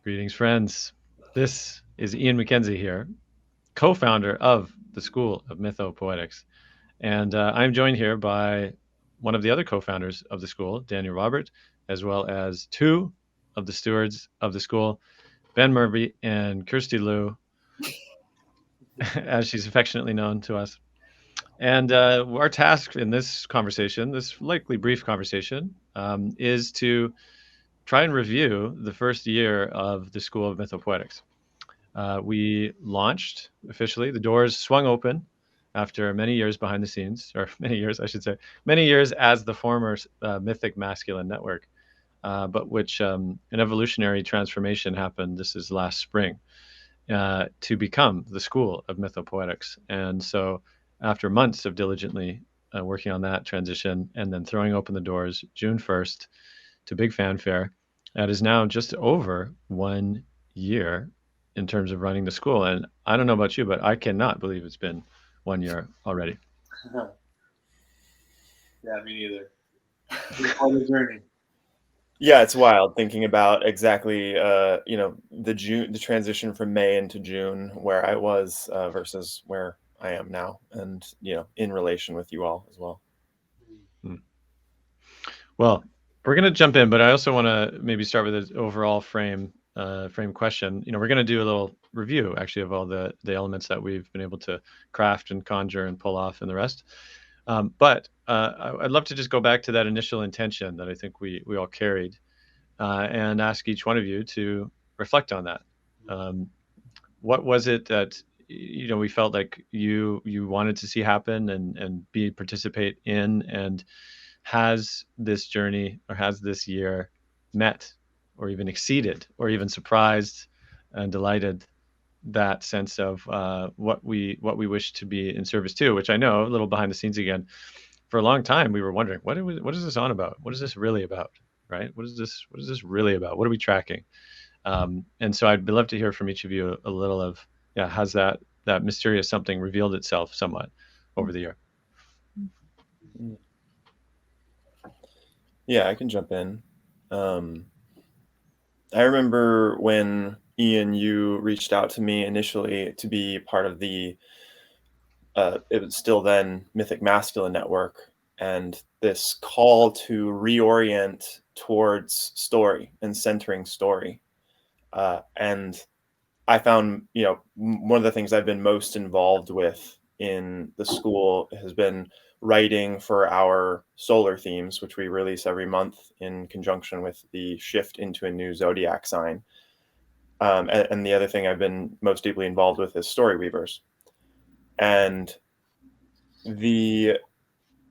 Greetings, friends. This is Ian McKenzie here, co-founder of the School of Mythopoetics. And I'm joined here by one of the other co-founders of the school, Daniel Robert, as well as two of the stewards of the school, Ben Murphy and Kirsty Lou, as she's affectionately known to us. And our task in this conversation, this likely brief conversation, is to try and review the first year of the School of Mythopoetics. We launched officially. The doors swung open after many years behind the scenes, or many years, I should say, many years as the former Mythic Masculine Network, but which an evolutionary transformation happened. This is last spring to become the School of Mythopoetics. And so, after months of diligently working on that transition and then throwing open the doors June 1st to big fanfare, it is now just over 1 year in terms of running the school. And I don't know about you, but I cannot believe it's been 1 year already. Yeah, me neither. It's quite a journey. Yeah, it's wild thinking about exactly the transition from May into June, where I was versus where I am now, and in relation with you all as well. Well, we're going to jump in, but I also want to maybe start with an overall frame question. We're going to do a little review actually of all the elements that we've been able to craft and conjure and pull off and the rest. But I'd love to just go back to that initial intention that I think we all carried and ask each one of you to reflect on that. What was it that we felt like you wanted to see happen and participate in, and has this journey or has this year met or even exceeded or even surprised and delighted that sense of what we wish to be in service to, which I know, a little behind the scenes again, for a long time we were wondering, what is this on about? What is this really about? Right? What is this really about? What are we tracking? And so I'd love to hear from each of you a little of, has that mysterious something revealed itself somewhat over the year? Yeah, I can jump in. I remember when Ian, you reached out to me initially to be part of the it was still then Mythic Masculine Network, and this call to reorient towards story and centering story. And I found, one of the things I've been most involved with in the school has been writing for our solar themes, which we release every month in conjunction with the shift into a new zodiac sign. And the other thing I've been most deeply involved with is story weavers. And the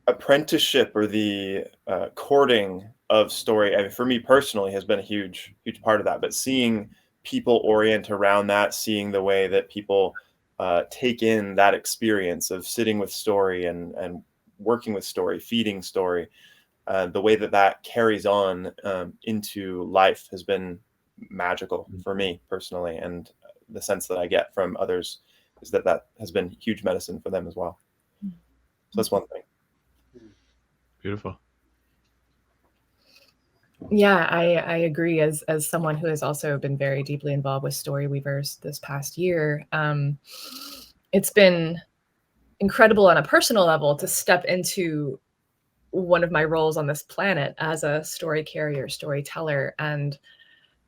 apprenticeship or the courting of story, I mean, for me personally, has been a huge part of that. But seeing people orient around that, seeing the way that people take in that experience of sitting with story and working with story, feeding story, the way that carries on into life has been magical for me personally. And the sense that I get from others is that has been huge medicine for them as well. So that's one thing. Beautiful. Yeah, I agree. As someone who has also been very deeply involved with story weavers this past year, it's been incredible on a personal level to step into one of my roles on this planet as a story carrier, storyteller,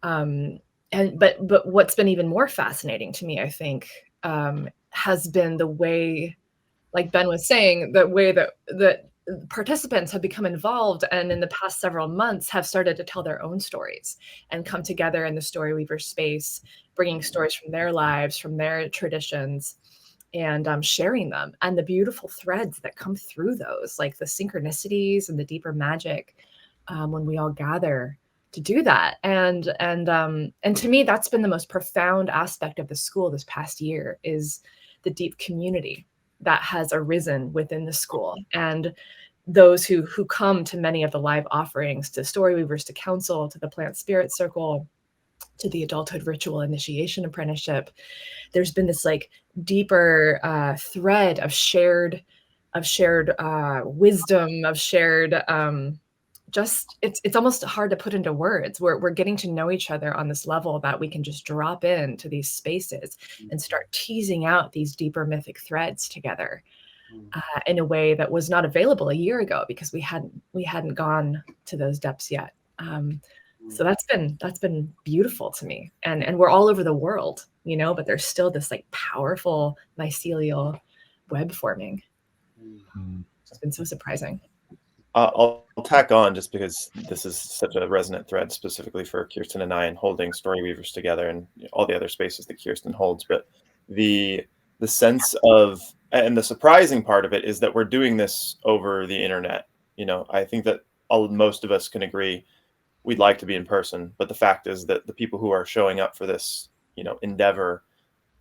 but what's been even more fascinating to me, I think, has been the way, like Ben was saying, the way that participants have become involved and in the past several months have started to tell their own stories and come together in the story weaver space, bringing stories from their lives, from their traditions, and sharing them, and the beautiful threads that come through those, like the synchronicities and the deeper magic when we all gather to do that. And to me, that's been the most profound aspect of the school this past year, is the deep community that has arisen within the school, and those who come to many of the live offerings, to Story Weavers, to Council, to the Plant Spirit Circle, to the Adulthood Ritual Initiation Apprenticeship. There's been this like deeper thread of shared wisdom, of shared it's almost hard to put into words. We're getting to know each other on this level that we can just drop into these spaces and start teasing out these deeper mythic threads together in a way that was not available a year ago because we hadn't gone to those depths yet. So that's been beautiful to me, and we're all over the world, you know, but there's still this like powerful mycelial web forming. It's been so surprising. I'll tack on, just because this is such a resonant thread specifically for Kirsten and I, and holding Story Weavers together and all the other spaces that Kirsten holds. But the sense of, and the surprising part of it is that we're doing this over the internet. You know, I think that most of us can agree we'd like to be in person, but the fact is that the people who are showing up for this, you know, endeavor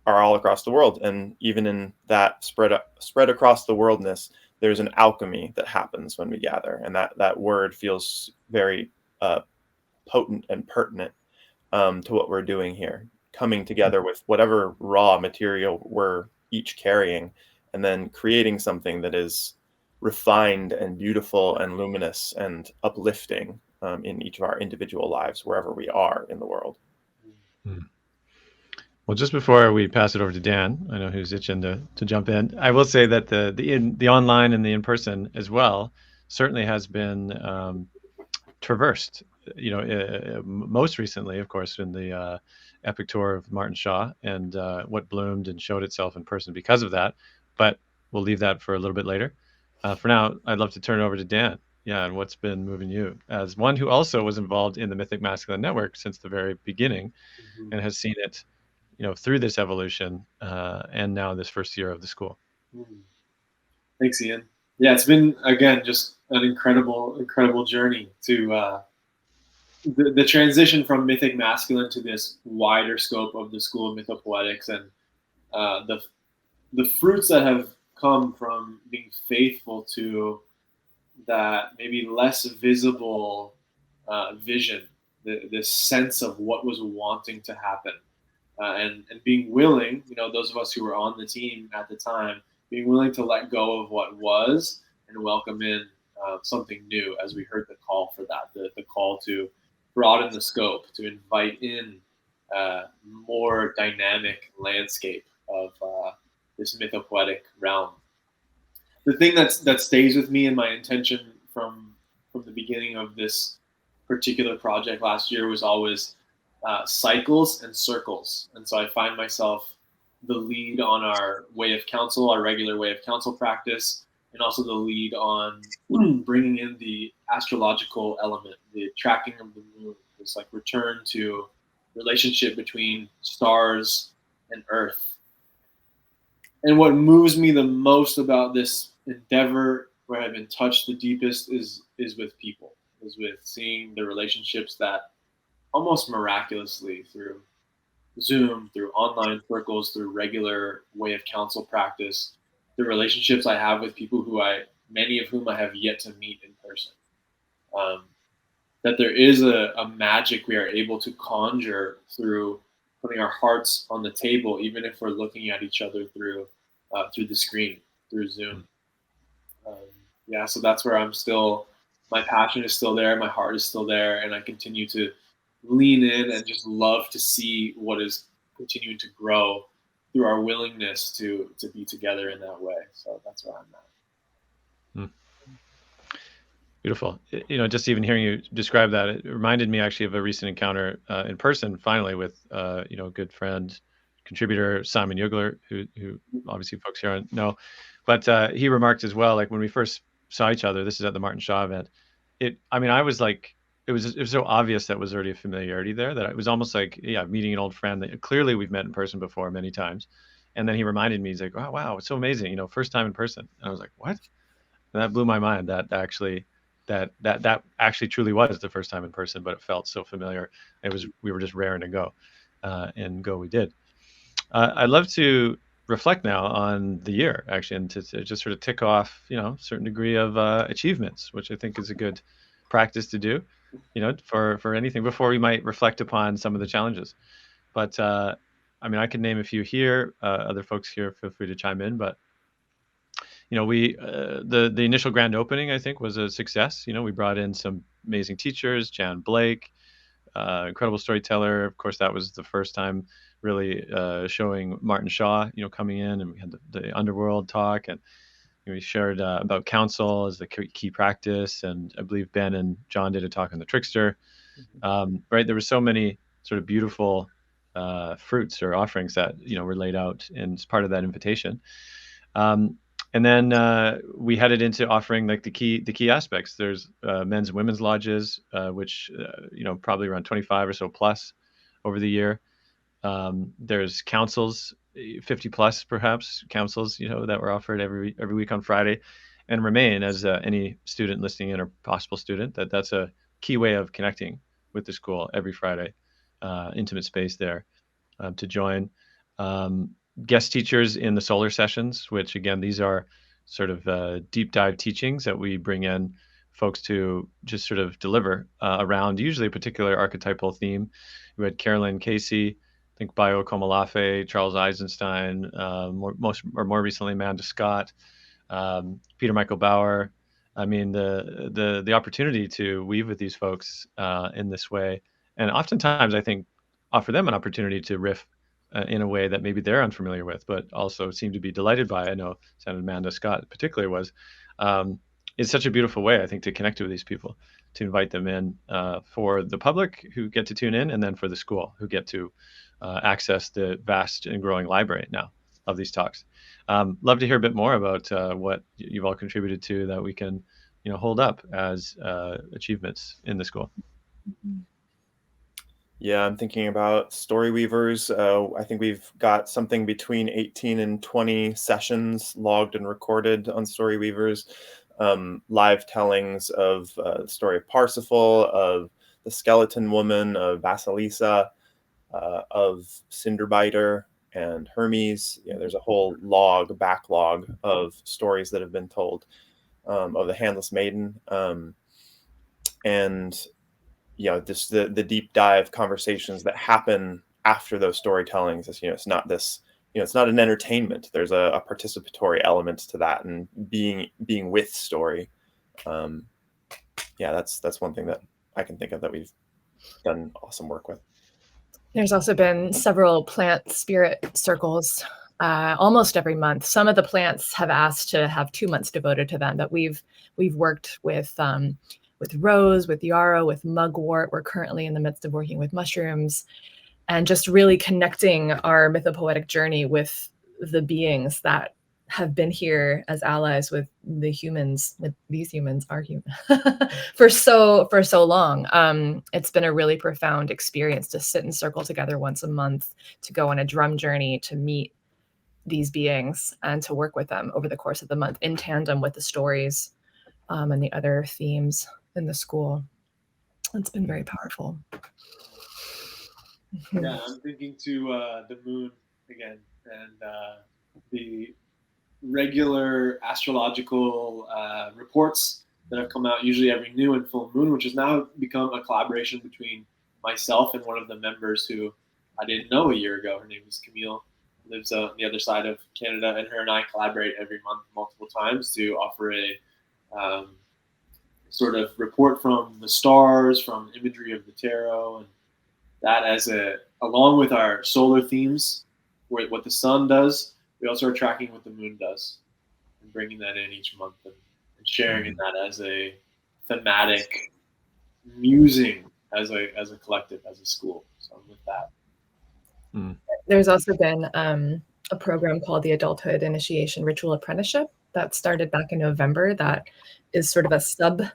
are all across the world, and even in that spread across the worldness, there's an alchemy that happens when we gather, and that word feels very potent and pertinent to what we're doing here, coming together with whatever raw material we're each carrying, and then creating something that is refined and beautiful and luminous and uplifting in each of our individual lives, wherever we are in the world. Well, just before we pass it over to Dan, I know who's itching to jump in. I will say that the online and the in person as well certainly has been traversed. You know, most recently, of course, in the epic tour of Martin Shaw, and what bloomed and showed itself in person because of that. But we'll leave that for a little bit later. For now, I'd love to turn it over to Dan. Yeah, and what's been moving you as one who also was involved in the Mythic Masculine Network since the very beginning, and has seen it, you know, through this evolution and now this first year of the school. Thanks, Ian. Yeah, it's been, again, just an incredible journey to the transition from Mythic Masculine to this wider scope of the School of Mythopoetics, and the fruits that have come from being faithful to that maybe less visible vision, this sense of what was wanting to happen. And being willing, you know, those of us who were on the team at the time, being willing to let go of what was and welcome in something new, as we heard the call for that, the call to broaden the scope, to invite in more dynamic landscape of this mythopoetic realm. The thing that stays with me, and my intention from the beginning of this particular project last year, was always cycles and circles. And so I find myself the lead on our way of counsel, our regular way of counsel practice, and also the lead on bringing in the astrological element, the tracking of the moon, this like return to relationship between stars and earth. And what moves me the most about this endeavor, where I've been touched the deepest, is with people, is with seeing the relationships that almost miraculously, through Zoom, through online circles, through regular way of counsel practice, the relationships I have with people many of whom I have yet to meet in person. That there is a magic we are able to conjure through putting our hearts on the table, even if we're looking at each other through the screen, through Zoom. Yeah, so that's where I'm still, my passion is still there, my heart is still there, and I continue to lean in and just love to see what is continuing to grow through our willingness to be together in that way. So that's where I'm at. Beautiful. You know, just even hearing you describe that, it reminded me actually of a recent encounter in person, finally, with you know, a good friend, contributor, Simon Yugler, who obviously folks here know, but he remarked as well, like when we first saw each other, this is at the Martin Shaw event. I mean, I was like, it was so obvious that was already a familiarity there, that it was almost like, yeah, meeting an old friend that clearly we've met in person before many times. And then he reminded me, he's like, oh, wow, it's so amazing, you know, first time in person. And I was like, what? And that blew my mind, that actually truly was the first time in person, but it felt so familiar. We were just raring to go, and go we did. I'd love to reflect now on the year, actually, and to just sort of tick off, you know, a certain degree of achievements, which I think is a good practice to do, you know, for anything, before we might reflect upon some of the challenges. But I mean, I can name a few here. Other folks here, feel free to chime in. But we the initial grand opening, I think, was a success. We brought in some amazing teachers, Jan Blake, incredible storyteller. Of course, that was the first time really showing Martin Shaw, coming in, and we had the underworld talk, and we shared about counsel as the key practice, and I believe Ben and John did a talk on the trickster. Right, there were so many sort of beautiful fruits or offerings that were laid out as part of that invitation. And then we headed into offering like the key aspects. There's men's and women's lodges, which probably around 25 or so plus over the year. There's councils, 50 plus perhaps councils, that were offered every week on Friday, and remain as any student listening in or possible student that's a key way of connecting with the school every Friday, intimate space there to join. Guest teachers in the solar sessions, which again, these are sort of deep dive teachings that we bring in folks to just sort of deliver around usually a particular archetypal theme. We had Carolyn Casey, I think Bayo Komalafe, Charles Eisenstein, more recently Amanda Scott, Peter Michael Bauer. I mean, the opportunity to weave with these folks in this way, and oftentimes I think offer them an opportunity to riff in a way that maybe they're unfamiliar with, but also seem to be delighted by. I know Senator Amanda Scott particularly was. It's such a beautiful way, I think, to connect with these people, to invite them in for the public who get to tune in, and then for the school who get to access the vast and growing library now of these talks. Love to hear a bit more about what you've all contributed to that we can, hold up as achievements in the school. Yeah, I'm thinking about Story Weavers. I think we've got something between 18 and 20 sessions logged and recorded on Story Weavers. Live tellings of the story of Parsifal, of the Skeleton Woman, of Vasilisa, of Cinderbiter and Hermes. There's a whole backlog of stories that have been told, of the Handless Maiden. And just the deep dive conversations that happen after those storytellings. It's not this, it's not an entertainment. There's a participatory element to that, and being with story. That's one thing that I can think of that we've done awesome work with. There's also been several plant spirit circles almost every month. Some of the plants have asked to have 2 months devoted to them, but we've worked with rose, with yarrow, with mugwort. We're currently in the midst of working with mushrooms, and just really connecting our mythopoetic journey with the beings that have been here as allies with the humans, with these humans, our human, for so long. It's been a really profound experience to sit and circle together once a month, to go on a drum journey, to meet these beings, and to work with them over the course of the month in tandem with the stories and the other themes in the school. It's been very powerful. Yeah, I'm thinking to the moon again, and the regular astrological reports that have come out usually every new and full moon, which has now become a collaboration between myself and one of the members who I didn't know a year ago. Her name is Camille, lives on the other side of Canada, and her and I collaborate every month multiple times to offer a sort of report from the stars, from imagery of the tarot, and that along with our solar themes, what the sun does, we also are tracking what the moon does and bringing that in each month and sharing in that as a thematic musing as a collective, as a school. So with that. There's also been a program called the Adulthood Initiation Ritual Apprenticeship that started back in November. That is sort of a subset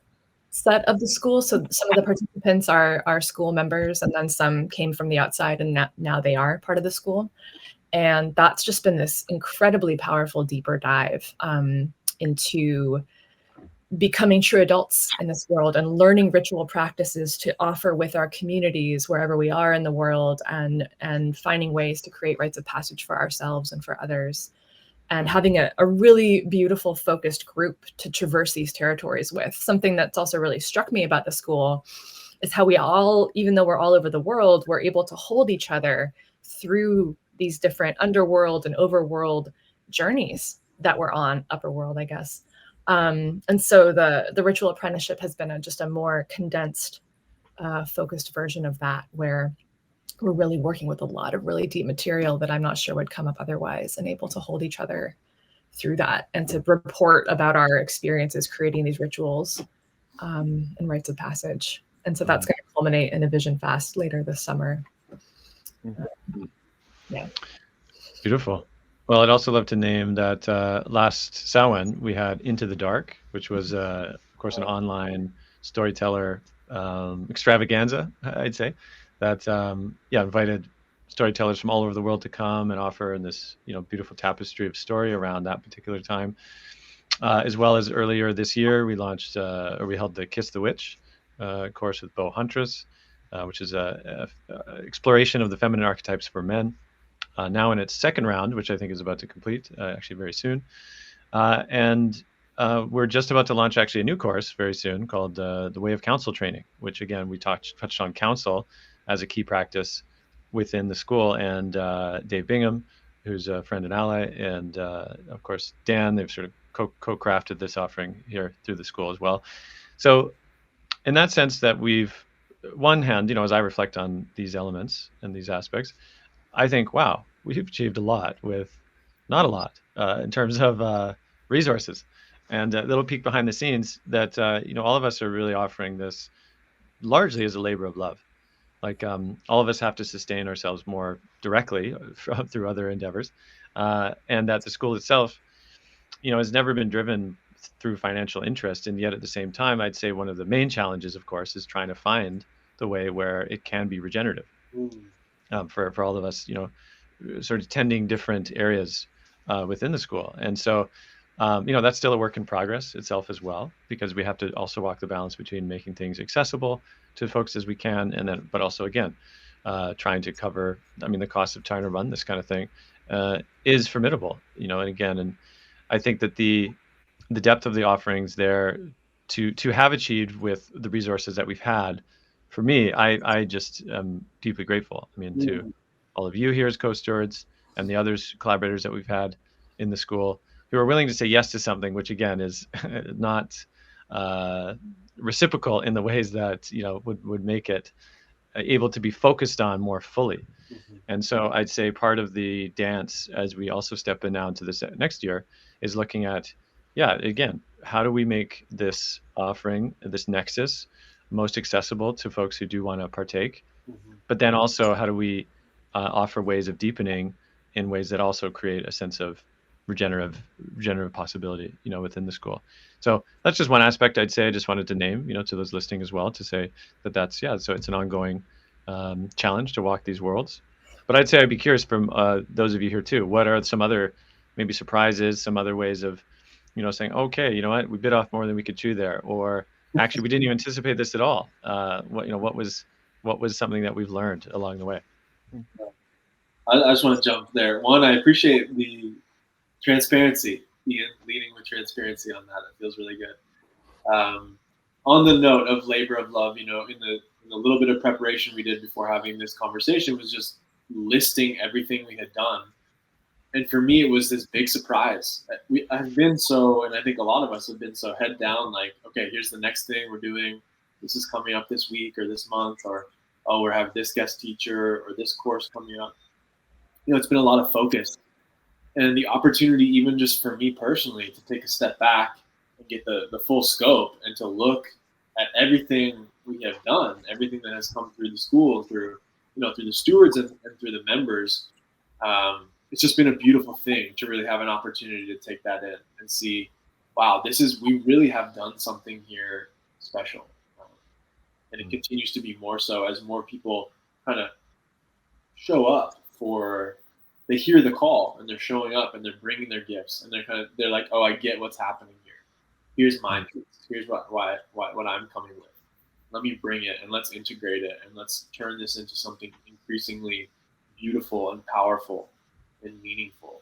of the school. So some of the participants are school members, and then some came from the outside, and now they are part of the school. And that's just been this incredibly powerful, deeper dive into becoming true adults in this world and learning ritual practices to offer with our communities wherever we are in the world, and finding ways to create rites of passage for ourselves and for others, and having a really beautiful focused group to traverse these territories with. Something that's also really struck me about the school is how we all, even though we're all over the world, we're able to hold each other through these different underworld and overworld journeys that we're on upper world, I guess. And so the ritual apprenticeship has been just a more condensed, focused version of that, where we're really working with a lot of really deep material that I'm not sure would come up otherwise, and able to hold each other through that and to report about our experiences creating these rituals and rites of passage. And so that's going to culminate in a vision fast later this summer. Yeah. Beautiful. Well, I'd also love to name that last Samhain we had Into the Dark, which was, of course, an online storyteller extravaganza, I'd say, that invited storytellers from all over the world to come and offer in this beautiful tapestry of story around that particular time. As well as earlier this year, we launched or we held the Kiss the Witch course with Bo Huntress, which is a exploration of the feminine archetypes for men. Now in its second round, which I think is about to complete actually very soon. And we're just about to launch actually a new course very soon called The Way of Counsel Training, which again, we touched on counsel as a key practice within the school. And Dave Bingham, who's a friend and ally, and of course, Dan, they've sort of co-crafted this offering here through the school as well. So in that sense that we've, one hand, as I reflect on these elements and these aspects, I think, wow, we've achieved a lot with not a lot in terms of resources, and a little peek behind the scenes that, all of us are really offering this largely as a labor of love. Like all of us have to sustain ourselves more directly through other endeavors, and that the school itself, has never been driven through financial interest. And yet at the same time, I'd say one of the main challenges, of course, is trying to find the way where it can be regenerative. For all of us, sort of tending different areas within the school. And so, that's still a work in progress itself as well, because we have to also walk the balance between making things accessible to folks as we can, and then, but also again, trying to cover, the cost of trying to run this kind of thing is formidable, and again, and I think that the depth of the offerings there to have achieved with the resources that we've had, for me, I just am deeply grateful. To all of you here as co-stewards and the others collaborators that we've had in the school who are willing to say yes to something, which again is not reciprocal in the ways that would make it able to be focused on more fully. And so I'd say part of the dance as we also step in now into this next year is looking at, again, how do we make this offering, this nexus, most accessible to folks who do want to partake? But then also, how do we offer ways of deepening in ways that also create a sense of regenerative possibility, within the school? So that's just one aspect I'd say I just wanted to name, to those listening as well, to say that's, so it's an ongoing challenge to walk these worlds. But I'd say I'd be curious from those of you here too, what are some other maybe surprises, some other ways of, saying, okay, you know what, we bit off more than we could chew there, or actually we didn't even anticipate this at all. What was something that we've learned along the way? I just want to jump there. One, I appreciate the transparency, Ian, leading with transparency on that. It feels really good. On the note of labor of love, in the little bit of preparation we did before having this conversation was just listing everything we had done. And for me, it was this big surprise. I've been so, and I think a lot of us have been so head down, like, okay, here's the next thing we're doing. This is coming up this week or this month, or, oh, we have this guest teacher or this course coming up. It's been a lot of focus. And the opportunity, even just for me personally, to take a step back and get the full scope and to look at everything we have done, everything that has come through the school, through the stewards and through the members. It's just been a beautiful thing to really have an opportunity to take that in and see, wow, we really have done something here special. And it continues to be more so as more people kind of show up they hear the call and they're showing up and they're bringing their gifts and they're like, oh, I get what's happening here. Here's my truth. Here's what I'm coming with. Let me bring it and let's integrate it and let's turn this into something increasingly beautiful and powerful and meaningful.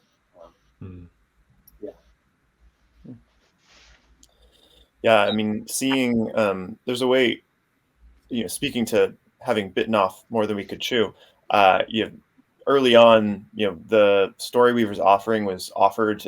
Yeah, seeing there's a way, speaking to having bitten off more than we could chew. Early on, the Story Weavers offering was offered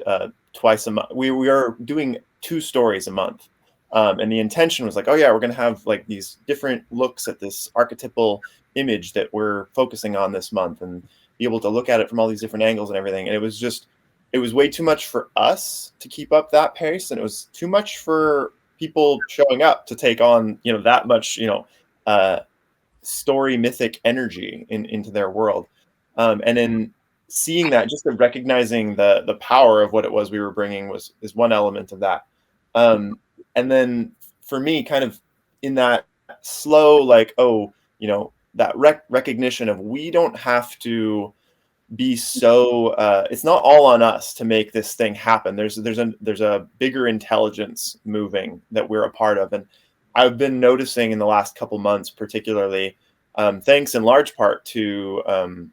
twice a month. We are doing 2 stories a month. And the intention was like, oh yeah, we're going to have like these different looks at this archetypal image that we're focusing on this month, and be able to look at it from all these different angles and everything. And it was way too much for us to keep up that pace, and it was too much for people showing up to take on, that much, story mythic energy into their world. And then seeing that, just recognizing the power of what it was we were bringing is one element of that. And then for me, kind of in that slow, like, that recognition of, we don't have to be so, it's not all on us to make this thing happen. There's a bigger intelligence moving that we're a part of. And I've been noticing in the last couple months, particularly, thanks in large part to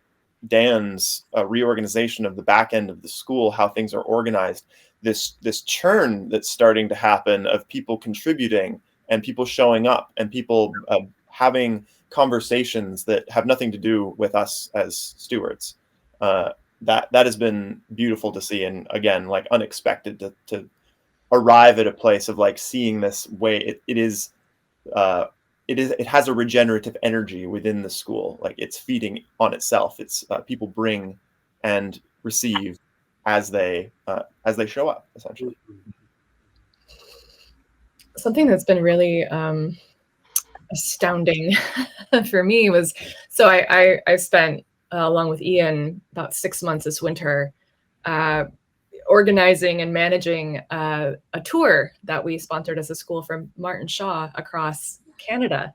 Dan's reorganization of the back end of the school, how things are organized, this churn that's starting to happen of people contributing and people showing up and people having conversations that have nothing to do with us as stewards. That has been beautiful to see, and again, like, unexpected to arrive at a place of like seeing this way. It has a regenerative energy within the school. Like, it's feeding on itself. It's people bring and receive as they show up, essentially. Something that's been really astounding for me was, so I spent along with Ian about 6 months this winter organizing and managing a tour that we sponsored as a school from Martin Shaw across Canada.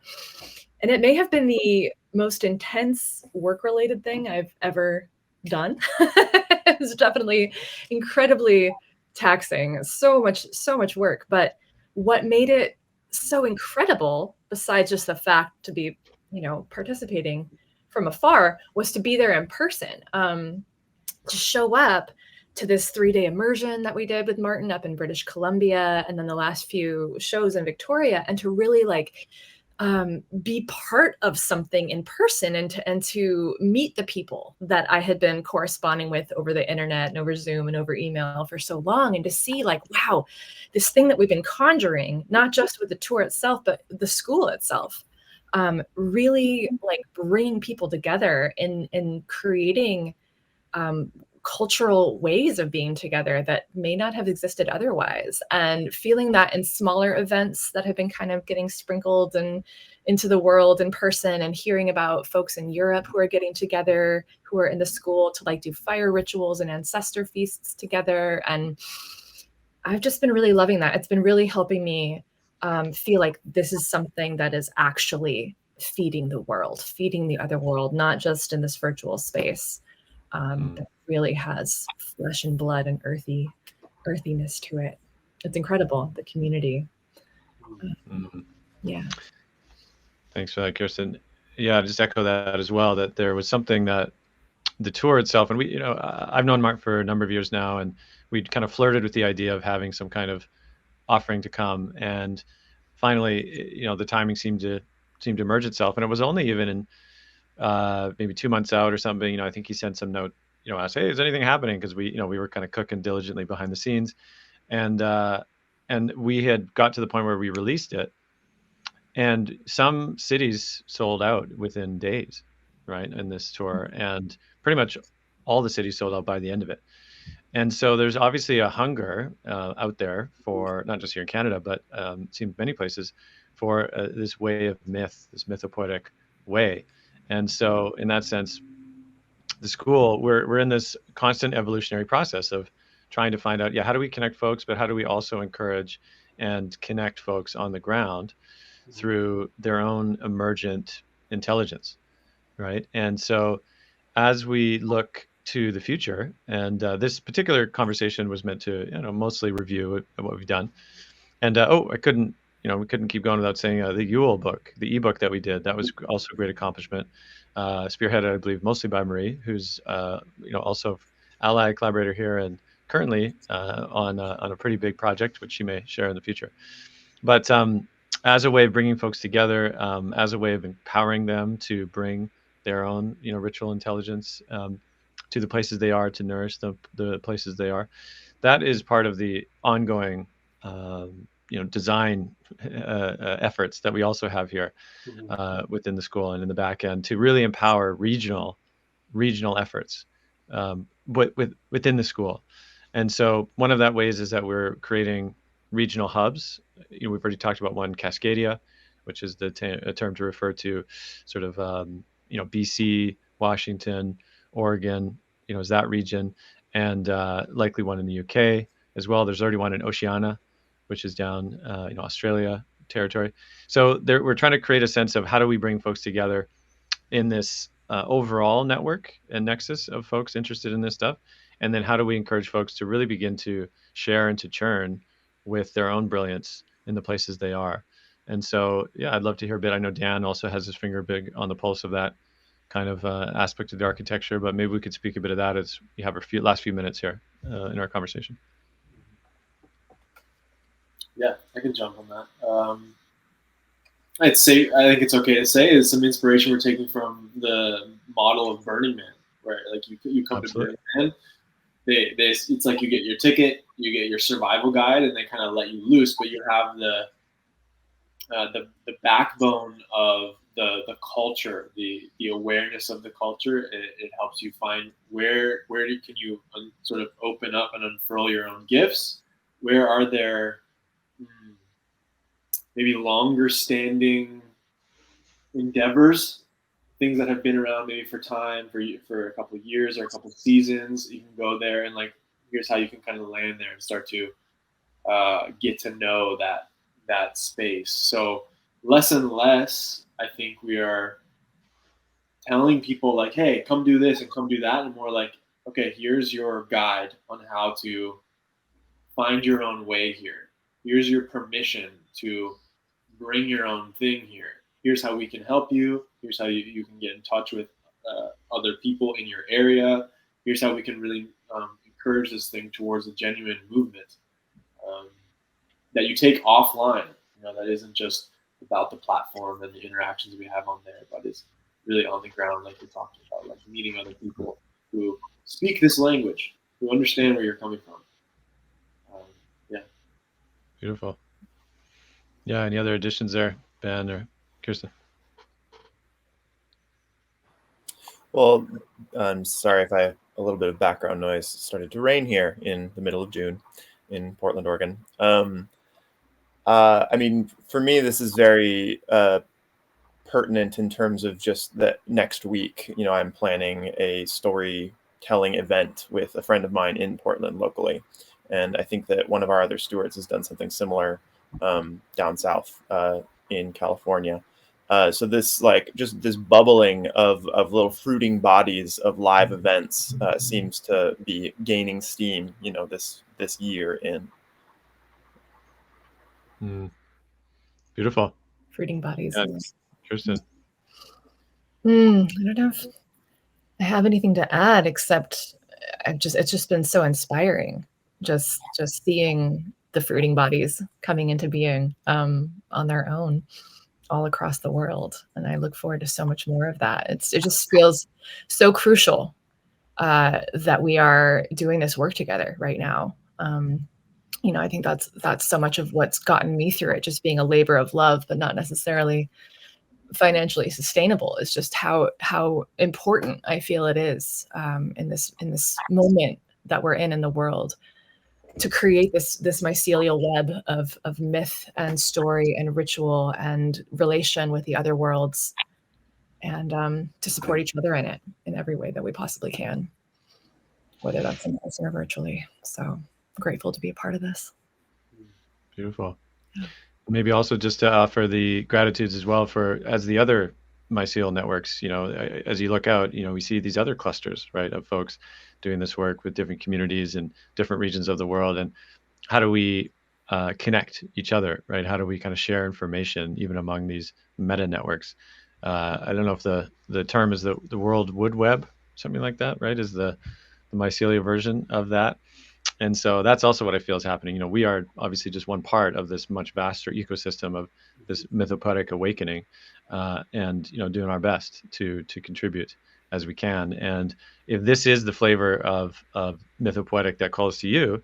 And it may have been the most intense work-related thing I've ever done. It was definitely incredibly taxing, so much work. But what made it so incredible, besides just the fact to be, participating from afar, was to be there in person, to show up to this 3-day immersion that we did with Martin up in British Columbia, and then the last few shows in Victoria, and to really be part of something in person, and to meet the people that I had been corresponding with over the internet and over Zoom and over email for so long, and to see like, wow, this thing that we've been conjuring, not just with the tour itself, but the school itself, really like bringing people together in creating cultural ways of being together that may not have existed otherwise, and feeling that in smaller events that have been kind of getting sprinkled and into the world in person, and hearing about folks in Europe who are getting together, who are in the school to like do fire rituals and ancestor feasts together. And I've just been really loving that. It's been really helping me feel like this is something that is actually feeding the world, feeding the other world, not just in this virtual space. That really has flesh and blood and earthiness to it. It's incredible, the community. Yeah. Thanks for that, Kirsten. Yeah, just echo that as well, that there was something that the tour itself, and we, I've known Mark for a number of years now, and we'd kind of flirted with the idea of having some kind of offering to come, and finally, the timing seemed to merge itself, and it was only even in maybe 2 months out or something. I think he sent some note, asked, hey, is anything happening? Because we were kind of cooking diligently behind the scenes, and we had got to the point where we released it, and some cities sold out within days, right, in this tour, and pretty much all the cities sold out by the end of it. And so there's obviously a hunger out there for, not just here in Canada, but it seems many places, for this way of myth, this mythopoetic way. And so in that sense, the school, we're in this constant evolutionary process of trying to find out, how do we connect folks, but how do we also encourage and connect folks on the ground through their own emergent intelligence, right? And so as we look to the future, and this particular conversation was meant to, mostly review what we've done. And we couldn't keep going without saying the Yule book, the ebook that we did. That was also a great accomplishment, spearheaded, I believe, mostly by Marie, who's also ally collaborator here, and currently on a pretty big project, which she may share in the future. But as a way of bringing folks together, as a way of empowering them to bring their own, ritual intelligence to the places they are, to nourish the places they are. that is part of the ongoing design efforts that we also have here within the school and in the back end to really empower regional efforts within the school. And so one of that ways is that we're creating regional hubs. We've already talked about one, Cascadia, which is a term to refer to sort of BC, Washington, Oregon, is that region, and likely one in the UK as well. There's already one in Oceania, which is down Australia territory. So we're trying to create a sense of how do we bring folks together in this overall network and nexus of folks interested in this stuff, and then how do we encourage folks to really begin to share and to churn with their own brilliance in the places they are. And so, yeah, I'd love to hear a bit. I know Dan also has his finger big on the pulse of that kind of aspect of the architecture, but maybe we could speak a bit of that as we have our last few minutes here in our conversation. Yeah, I can jump on that. I think it's okay to say is some inspiration we're taking from the model of Burning Man, where like you come Absolutely. to Burning Man, it's like you get your ticket, you get your survival guide, and they kind of let you loose, but you have the backbone of the culture, the awareness of the culture. It helps you find where can you sort of open up and unfurl your own gifts. Where are there maybe longer standing endeavors, things that have been around maybe for a couple of years or a couple of seasons. You can go there and like, here's how you can kind of land there and start to get to know that space. So less and less, I think we are telling people like, hey, come do this and come do that, and more like, okay, here's your guide on how to find your own way here. Here's your permission to bring your own thing here. Here's how we can help you. Here's how you can get in touch with other people in your area. Here's how we can really encourage this thing towards a genuine movement that you take offline. That isn't just about the platform and the interactions we have on there, but is really on the ground, like you're talking about, like meeting other people who speak this language, who understand where you're coming from. Yeah. Beautiful. Yeah. Any other additions there, Ben or Kirsten? Well, I'm sorry if I have a little bit of background noise. It started to rain here in the middle of June in Portland, Oregon. I mean, for me, this is very pertinent in terms of just that next week. I'm planning a storytelling event with a friend of mine in Portland locally. And I think that one of our other stewards has done something similar down south in California. So this just this bubbling of little fruiting bodies of live events seems to be gaining steam, this year in. Beautiful. Fruiting bodies. Yeah. Kirsten. I don't know if I have anything to add, except it's just been so inspiring. Just seeing the fruiting bodies coming into being on their own all across the world. And I look forward to so much more of that. It just feels so crucial that we are doing this work together right now. I think that's so much of what's gotten me through it, just being a labor of love, but not necessarily financially sustainable. Is just how important I feel it is in this moment that we're in the world, to create this mycelial web of myth and story and ritual and relation with the other worlds, and to support each other in it in every way that we possibly can, whether that's in person or virtually. So I'm grateful to be a part of this. Beautiful. Yeah. Maybe also just to offer the gratitudes as well as the other mycelial networks, as you look out, we see these other clusters, right, of folks doing this work with different communities in different regions of the world. And how do we connect each other, right? How do we kind of share information even among these meta networks? I don't know if the term is the World Wood Web, something like that, right? Is the mycelia version of that. And so that's also what I feel is happening. We are obviously just one part of this much vaster ecosystem of this mythopoetic awakening, and doing our best to contribute as we can. And if this is the flavor of mythopoetic that calls to you,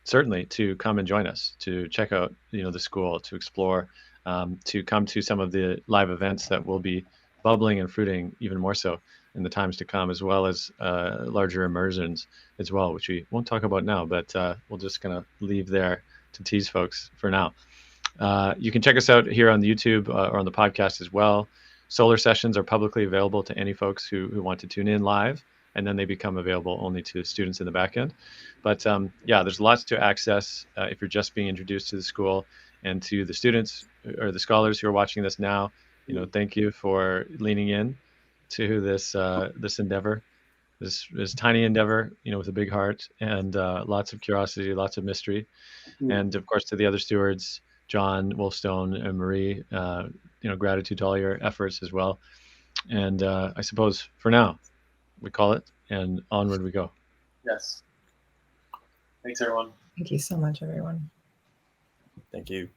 certainly to come and join us, to check out, the school, to explore, to come to some of the live events that will be bubbling and fruiting even more so in the times to come, as well as larger immersions as well, which we won't talk about now, but we'll just kind of leave there to tease folks for now. You can check us out here on YouTube or on the podcast as well. Solar sessions are publicly available to any folks who want to tune in live, and then they become available only to students in the back end. But yeah, there's lots to access if you're just being introduced to the school, and to the students or the scholars who are watching this now. Thank you for leaning in to this endeavor, this tiny endeavor, with a big heart and lots of curiosity, lots of mystery, and of course to the other stewards, John, Wolfstone, and Marie. Gratitude to all your efforts as well. And I suppose for now, we call it, and onward we go. Yes. Thanks, everyone. Thank you so much, everyone. Thank you.